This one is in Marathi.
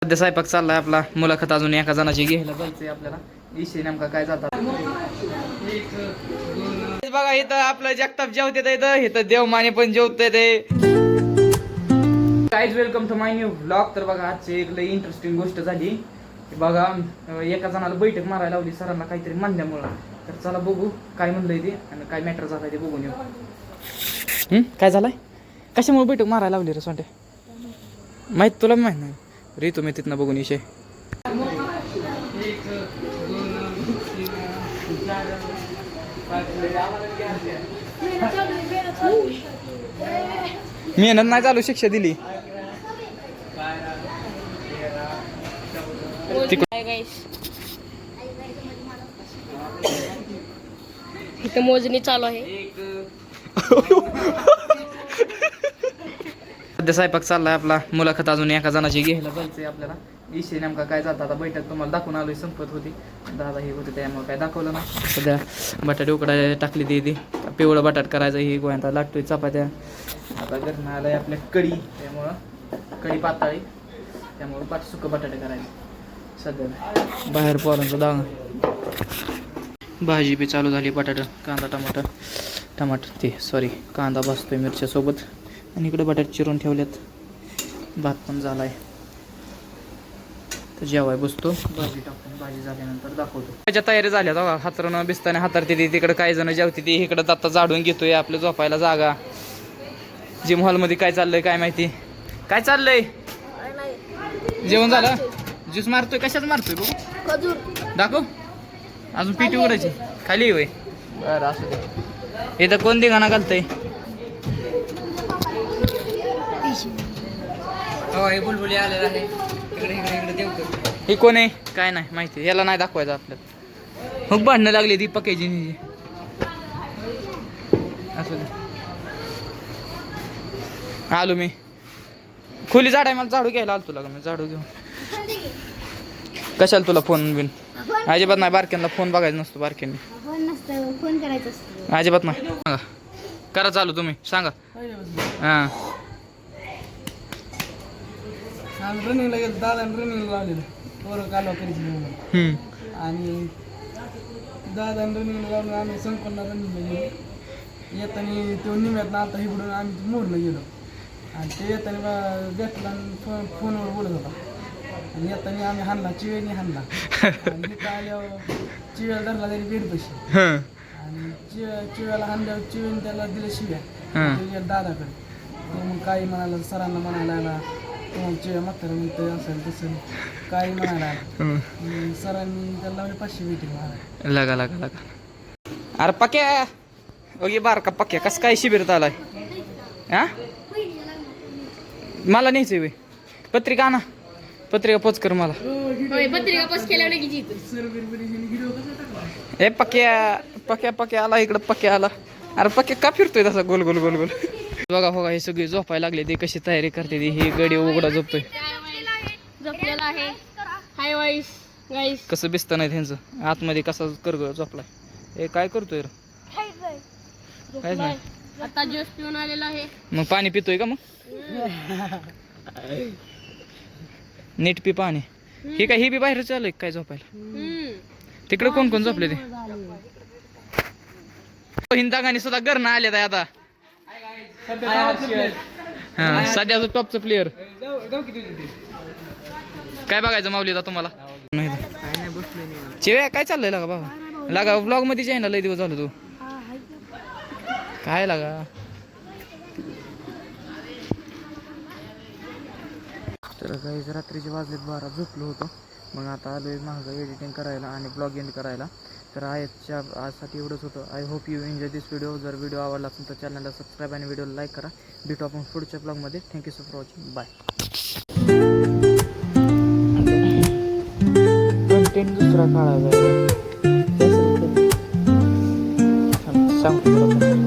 सध्या स्वयंपाक चाललाय आपला. मुलाखत अजून एका जणाची घ्यायला जायचंय आपल्याला. विषय नेमका काय जातात बघा. इथं आपलं जगताप जेवते इथं देवमाने पण जेवते ते. Guys welcome to my new blog. तर बघा आजची एक लई इंटरेस्टिंग गोष्ट झाली. बघा एका जणाला बैठक मारायला लावली सरांना काहीतरी म्हणल्यामुळं. तर चला बघू काय म्हणलंय ते आणि काय मॅटर झालाय ते बघून येऊ. काय झालंय? कशामुळे बैठक मारायला लावली रे सोंटे? माहित तुला माहित नाही रे. तुम्ही तिथनं बघून विषय. मेहनत नाही चालू, शिक्षा दिली. इथं मोजणी चालू आहे. सध्या स्वयंपाक चाललाय आपला. मुलाखत अजून एका जणाची घ्यायला जायचंय आपल्याला. विषय नेमका काय जाता. आता बैठक तुम्हाला दाखवून आलोय. संपत होती, दादा हे होते त्यामुळे काय दाखवलं ना. सध्या बटाटे उकडाय टाकली ती पिवळं बटाट करायचं. ही गोयांता लागतोय चपात्या. आता घरनं आलाय आपल्या कढी, त्यामुळं कढी पाताळी, त्यामुळं सुकं बटाटे करायचं. सध्या बाहेर पोरांचं दावा. भाजी बी चालू झाली. बटाटा, कांदा, टमाटर ते सॉरी कांदा भाजतोय मिरच्यासोबत. आणि इकडे बटाटे चिरून ठेवलेत. भात पण झालाय. तर जेवाय बसतो. भाजी टाकून भाजी झाल्यानंतर दाखवतो. त्याच्या तयारी झाल्या बघा. हातरून बिस्ताने हातारते ती. तिकडे काही जण जेवते ती. इकडं आता झाडून घेतोय. आपलं झोपायला जागा. जिम हॉलमध्ये काय चाललंय काय माहिती. काय चाललंय? जेवण झालं? ज्यूस मारतोय? कशाच मारतोय बघू दाखव. अजून पीटी उघडायची खाली होय. बरं असू दे. इथं कोण दिघाणा घालतंय? बुलबुली आलेला आहे. इकडे देवतो. ही कोण आहे काय नाही माहिती. याला नाही दाखवायचं आपल्याला. मग भांडणं लागली ती पकायची नाही. असू दे. आलो मी. खोली झाड आहे. मला झाडू घ्यायला आलो तुला. मी झाडू घेऊन कशाला तुला फोन बिन? अजिबात नाही. बारक्यांना फोन बघायचा नसतो. बारक्यांनी फोन करायचा असतो. अजिबात नाही. सांगा करा चालू तुम्ही सांगा. हां रनिंगला गेलो. दादा रनिंगला लावलेलं पोरं कालवा करायची म्हणून. आणि दादा रनिंगला लावून आम्ही संपन्ना रनिंगला गेलो. येताना तो निम्यात आता इकडून आम्ही मोरला गेलो. आणि ते येताना भेटला फोनवर बोलत होता. आणि येताना आम्ही हाणला चिवेने हाणला. आणि तिथं आल्यावर चिव्याला धरला तरी बेडपशी. आणि चिव्याला हाणल्यावर चिवेने त्याला दिलं शिव्या. गेला दादाकडे. तो मग काही म्हणाला सरांना म्हणायला आला तुमच्या म्हातारा मिळतं असेल तसं काही म्हणायला. सरांनी त्याला 500 मीटिंग मारा लगा. अरे पक्या ओके बारका पक्या कसं काय शिबिरात आलाय? हा मला न्यायचंय वे. पत्रिका आणा. पत्रिका पोच कर मला. पत्रिका पोच केल्यावर ए पक्या आला इकडं. पक्या आला. अरे पक्या का फिरतोय तसा गोल गोल. बघा हे सगळी झोपायला लागले. ते कशी तयारी करते ती. ही गडी उघडा झोपतोय. झोपलेला आहे. हाय वाईस गाईस. कसं बिसतं नाही त्यांचं आतमध्ये. कसा कर झोपलाय. हे काय करतोय रे? काहीच नाही. आता ज्यूस पिऊन आलेला आहे. मग पाणी पितोय का? मग नीट पी पाणी. हे काय? हे बी बाहेर चाललंय काय झोपायला? तिकडे कोण कोण झोपले ते? हिंदागाने सुद्धा घरनं आले आता. हा सध्याचं टॉपचं प्लेअर. काय बघायचं माऊलीला तुम्हाला? चिव्या काय चाललंय लागा बाबा? लागा ब्लॉग मध्ये जाईना. लय दिवस झालो तू. काय लागा? तर काही रात्रीचे वाजलेत 12. झोपलो होतो. मग आता आलोय महाग एडिटिंग करायला आणि ब्लॉग एंड करायला. तर आजसाठी एवढंच होतं. I hope you enjoy this video. जर व्हिडिओ आवडला असेल तर चॅनलला सबस्क्राईब आणि व्हिडिओला लाईक करा. भेटू आपण पुढच्या ब्लॉगमध्ये. Thank you so for watching. Bye. Content दुसरा काढायचा सांगतो.